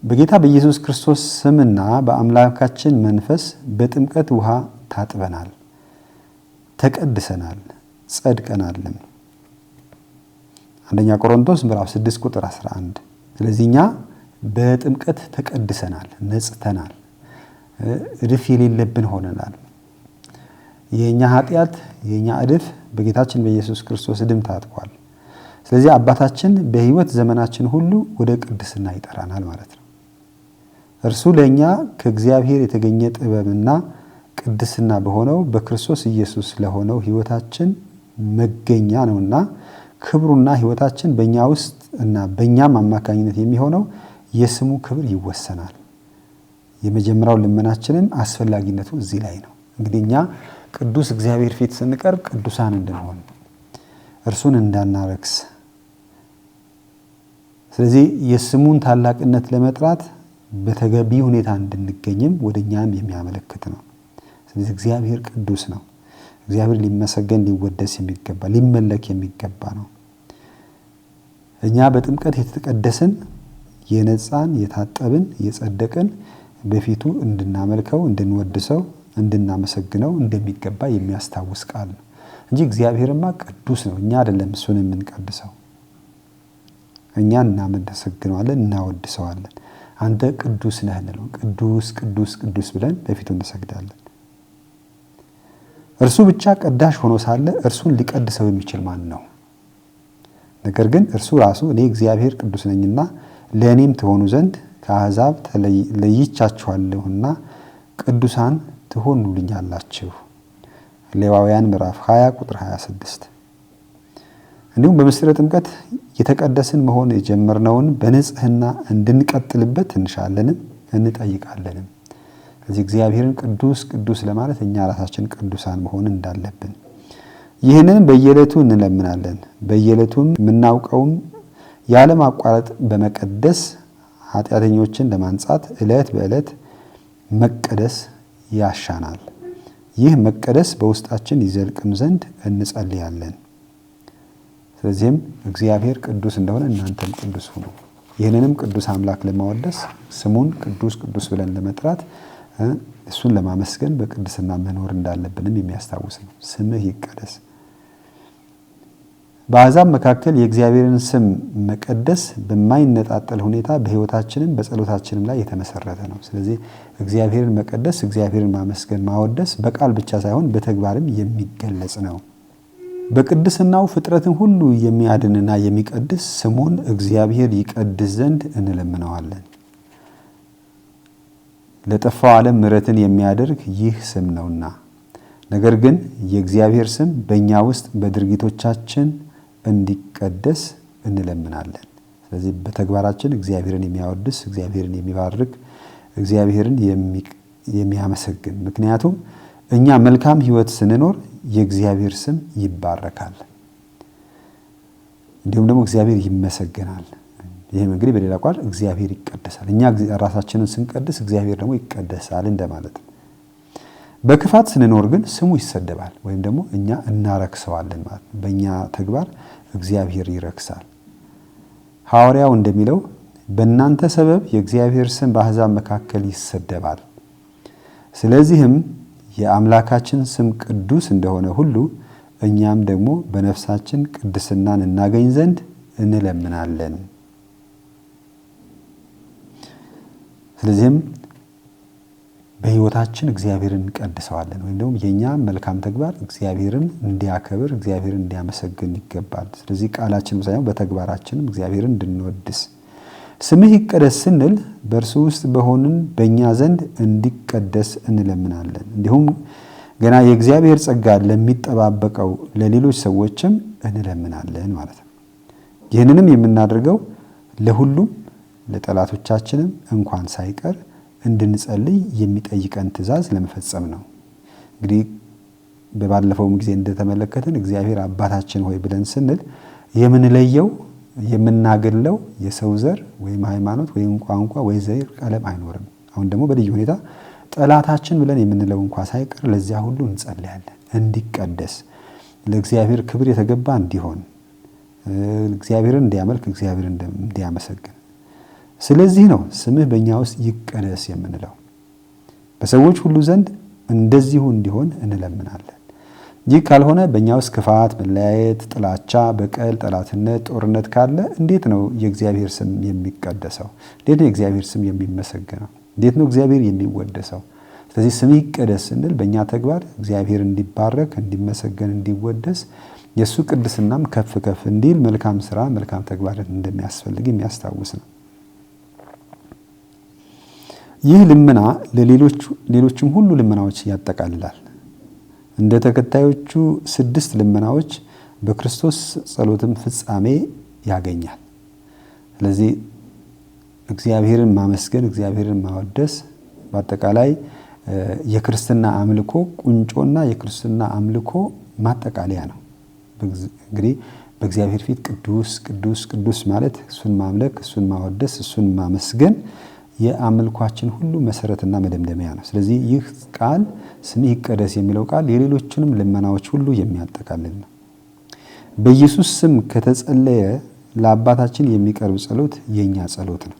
በጌታ በኢየሱስ ክርስቶስ ስምና በአምላካችን መንፈስ በጥምቀት ውሃ ታጥበናል፣ ተቀድሰናል፣ ጸድቀናልም። አንደኛ ቆሮንቶስ ምዕራፍ 6 ቁጥር 11። ስለዚህ እኛ በጥምቀት ተቀድሰናል፣ ነጽተናል፣ እድፍ የሌለብን ሆነናል። የኛ ኃጢአት የኛ እድፍ በጌታችን በኢየሱስ ክርስቶስ ደም ታጥቧል። ስለዚህ አባታችን በሕይወት ዘመናችን ሁሉ ወደ ቅድስና ይጠራናል ማለት ነው። እርሱ ለኛ ከእግዚአብሔር የተገኘ ጥበብና ቅድስና በሆነው በክርስቶስ ኢየሱስ ለሆነው ሕይወታችን መገኛ ነውና ክብሩና ሕይወታችን በእኛ ውስጥ እና በእኛም አማካኝነት የሚሆነው የስሙ ክብር ይወሰናል። የመጀመሪያው ልመናችንም አስፈላጊነቱ እዚህ ላይ ነው። እንግዲህ እኛ ቅዱስ እግዚአብሔር ፊት ስንቀርብ ቅዱሳን እንድንሆን እርሱን እንዳናረክስ፣ ስለዚህ የስሙን ታላቅነት ለመጥራት በተገቢ ሁኔታ እንድንገኝም ወደኛም የሚያመለክት ነው። ስለዚህ እግዚአብሔር ቅዱስ ነው። እግዚአብሔር ሊመሰገን ሊወደስ የሚገባ ሊመለክ የሚገባ ነው። እኛ በጥምቀት የተቀደስን የነጻን የታጠብን የጸደቅን በፊቱ እንድናመልከው እንድንወድሰው እንድናመሰግነው እንደሚገባ የሚያስታውስ ቃል ነው እንጂ እግዚአብሔርማ ቅዱስ ነው። እኛ አይደለም እሱን የምንቀድሰው፣ እኛ እናመሰግነዋለን እናወድሰዋለን። አንተ ቅዱስ ነህ እንለው፣ ቅዱስ ቅዱስ ቅዱስ ብለን በፊቱ እንሰግዳለን። እርሱ ብቻ ቀዳሽ ሆኖ ሳለ እርሱን ሊቀድሰው የሚችል ማን ነው? ነገር ግን እርሱ ራሱ እኔ እግዚአብሔር ቅዱስ ነኝና ለእኔም ትሆኑ ዘንድ ከአሕዛብ ለይቻችኋለሁና ቅዱሳን ትሆኑልኛላችሁ። ሌዋውያን ምዕራፍ 20 ቁጥር 26። እንዲሁም በምስጢረ ጥምቀት የተቀደስን መሆን የጀመርነውን በንጽህና እንድንቀጥልበት እንሻለንም እንጠይቃለንም። ስለዚህ እግዚአብሔርን ቅዱስ ቅዱስ ለማለት እኛ ራሳችን ቅዱሳን መሆን እንዳለብን ይህንን በየዕለቱ እንለምናለን። በየዕለቱም የምናውቀውም ያለማቋረጥ በመቀደስ ኃጢአተኞችን ለማንጻት ዕለት በዕለት መቀደስ ያሻናል። ይህ መቀደስ በውስጣችን ይዘልቅም ዘንድ እንጸልያለን። ስለዚህም እግዚአብሔር ቅዱስ እንደሆነ እናንተም ቅዱስ ሁኑ። ይህንንም ቅዱስ አምላክ ለማወደስ ስሙን ቅዱስ ቅዱስ ብለን ለመጥራት እሱን ለማመስገን በቅድስና መኖር እንዳለብንም የሚያስታውስ ነው። ስምህ ይቀደስ። በአሕዛብ መካከል የእግዚአብሔርን ስም መቀደስ በማይነጣጠል ሁኔታ በሕይወታችንም በጸሎታችንም ላይ የተመሰረተ ነው። ስለዚህ እግዚአብሔርን መቀደስ፣ እግዚአብሔርን ማመስገን፣ ማወደስ በቃል ብቻ ሳይሆን በተግባርም የሚገለጽ ነው። በቅድስናው ፍጥረትን ሁሉ የሚያድንና የሚቀድስ ስሙን እግዚአብሔር ይቀድስ ዘንድ እንለምነዋለን። ለጠፋው ዓለም ምሕረትን የሚያደርግ ይህ ስም ነውና። ነገር ግን የእግዚአብሔር ስም በእኛ ውስጥ በድርጊቶቻችን እንዲቀደስ እንለምናለን። ስለዚህ በተግባራችን እግዚአብሔርን የሚያወድስ፣ እግዚአብሔርን የሚባርክ፣ እግዚአብሔርን የሚያመሰግን፣ ምክንያቱም እኛ መልካም ሕይወት ስንኖር የእግዚአብሔር ስም ይባረካል፣ እንዲሁም ደግሞ እግዚአብሔር ይመሰገናል። ይህም እንግዲህ በሌላ ቃል እግዚአብሔር ይቀደሳል። እኛ ራሳችንን ስንቀድስ እግዚአብሔር ደግሞ ይቀደሳል እንደማለት ነው። በክፋት ስንኖር ግን ስሙ ይሰደባል ወይም ደግሞ እኛ እናረክሰዋለን ማለት ነው። በእኛ ተግባር እግዚአብሔር ይረክሳል። ሐዋርያው እንደሚለው በእናንተ ሰበብ የእግዚአብሔር ስም በአሕዛብ መካከል ይሰደባል። ስለዚህም የአምላካችን ስም ቅዱስ እንደሆነ ሁሉ እኛም ደግሞ በነፍሳችን ቅድስናን እናገኝ ዘንድ እንለምናለን። ስለዚህም በህይወታችን እግዚአብሔርን እንቀድሰዋለን ወይም ደግሞ የኛ መልካም ተግባር እግዚአብሔርን እንዲያከብር እግዚአብሔርን እንዲያመሰግን ይገባል። ስለዚህ ቃላችን ሳይሆን በተግባራችንም እግዚአብሔርን እንድንወድስ ስምህ ይቀደስ ስንል በእርሱ ውስጥ በሆንን በእኛ ዘንድ እንዲቀደስ እንለምናለን። እንዲሁም ገና የእግዚአብሔር ጸጋ ለሚጠባበቀው ለሌሎች ሰዎችም እንለምናለን ማለት ነው። ይህንንም የምናደርገው ለሁሉም ለጠላቶቻችንም እንኳን ሳይቀር እንድንጸልይ የሚጠይቀን ትእዛዝ ለመፈጸም ነው። እንግዲህ በባለፈውም ጊዜ እንደተመለከትን እግዚአብሔር አባታችን ሆይ ብለን ስንል የምንለየው የምናገለው የሰው ዘር ወይም ሃይማኖት ወይም ቋንቋ ወይ ዘር ቀለም አይኖርም። አሁን ደግሞ በልዩ ሁኔታ ጠላታችን ብለን የምንለው እንኳን ሳይቀር ለዚያ ሁሉ እንጸልያለን እንዲቀደስ ለእግዚአብሔር ክብር የተገባ እንዲሆን እግዚአብሔርን እንዲያመልክ እግዚአብሔርን እንዲያመሰግን። ስለዚህ ነው ስምህ በእኛ ውስጥ ይቀደስ የምንለው። በሰዎች ሁሉ ዘንድ እንደዚሁ እንዲሆን እንለምናለን። ይህ ካልሆነ በእኛ ውስጥ ክፋት፣ መለያየት፣ ጥላቻ፣ በቀል፣ ጠላትነት፣ ጦርነት ካለ እንዴት ነው የእግዚአብሔር ስም የሚቀደሰው? እንዴት ነው የእግዚአብሔር ስም የሚመሰገነው? እንዴት ነው እግዚአብሔር የሚወደሰው? ስለዚህ ስምህ ይቀደስ ስንል በእኛ ተግባር እግዚአብሔር እንዲባረክ፣ እንዲመሰገን፣ እንዲወደስ የእሱ ቅድስናም ከፍ ከፍ እንዲል መልካም ስራ መልካም ተግባርን እንደሚያስፈልግ የሚያስታውስ ነው። ይህ ልመና ሌሎችም ሁሉ ልመናዎች ያጠቃልላል። እንደ ተከታዮቹ 6 ልመናዎች በክርስቶስ ጸሎትም ፍጻሜ ያገኛል። ስለዚህ እግዚአብሔርን ማመስገን እግዚአብሔርን ማወደስ በአጠቃላይ የክርስትና አምልኮ ቁንጮና የክርስትና አምልኮ ማጠቃለያ ነው። እንግዲህ በእግዚአብሔር ፊት ቅዱስ ቅዱስ ቅዱስ ማለት እሱን ማምለክ እሱን ማወደስ እሱን ማመስገን የአምልኳችን ሁሉ መሰረትና መደምደሚያ ነው። ስለዚህ ይህ ቃል ስምህ ይቀደስ የሚለው ቃል የሌሎችንም ልመናዎች ሁሉ የሚያጠቃልል ነው። በኢየሱስ ስም ከተጸለየ ለአባታችን የሚቀርብ ጸሎት የኛ ጸሎት ነው።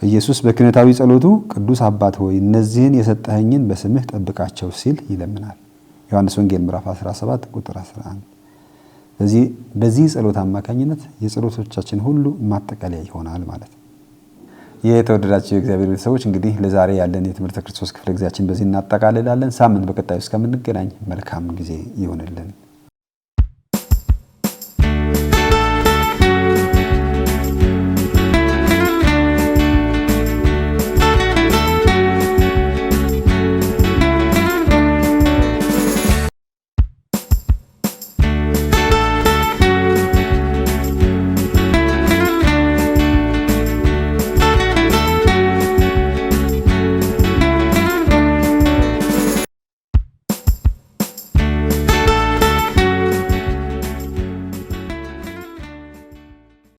ኢየሱስ በክህነታዊ ጸሎቱ ቅዱስ አባት ሆይ እነዚህን የሰጠኸኝን በስምህ ጠብቃቸው ሲል ይለምናል። ዮሐንስ ወንጌል ምዕራፍ 17 ቁጥር 11። ስለዚህ በዚህ ጸሎት አማካኝነት የጸሎቶቻችን ሁሉ ማጠቃለያ ይሆናል ማለት ነው። የተወደዳችሁ የእግዚአብሔር ቤተሰቦች እንግዲህ ለዛሬ ያለን የትምህርተ ክርስቶስ ክፍለ ጊዜያችን በዚህ እናጠቃልላለን። ሳምንት በቀጣዩ እስከምንገናኝ መልካም ጊዜ ይሁንልን።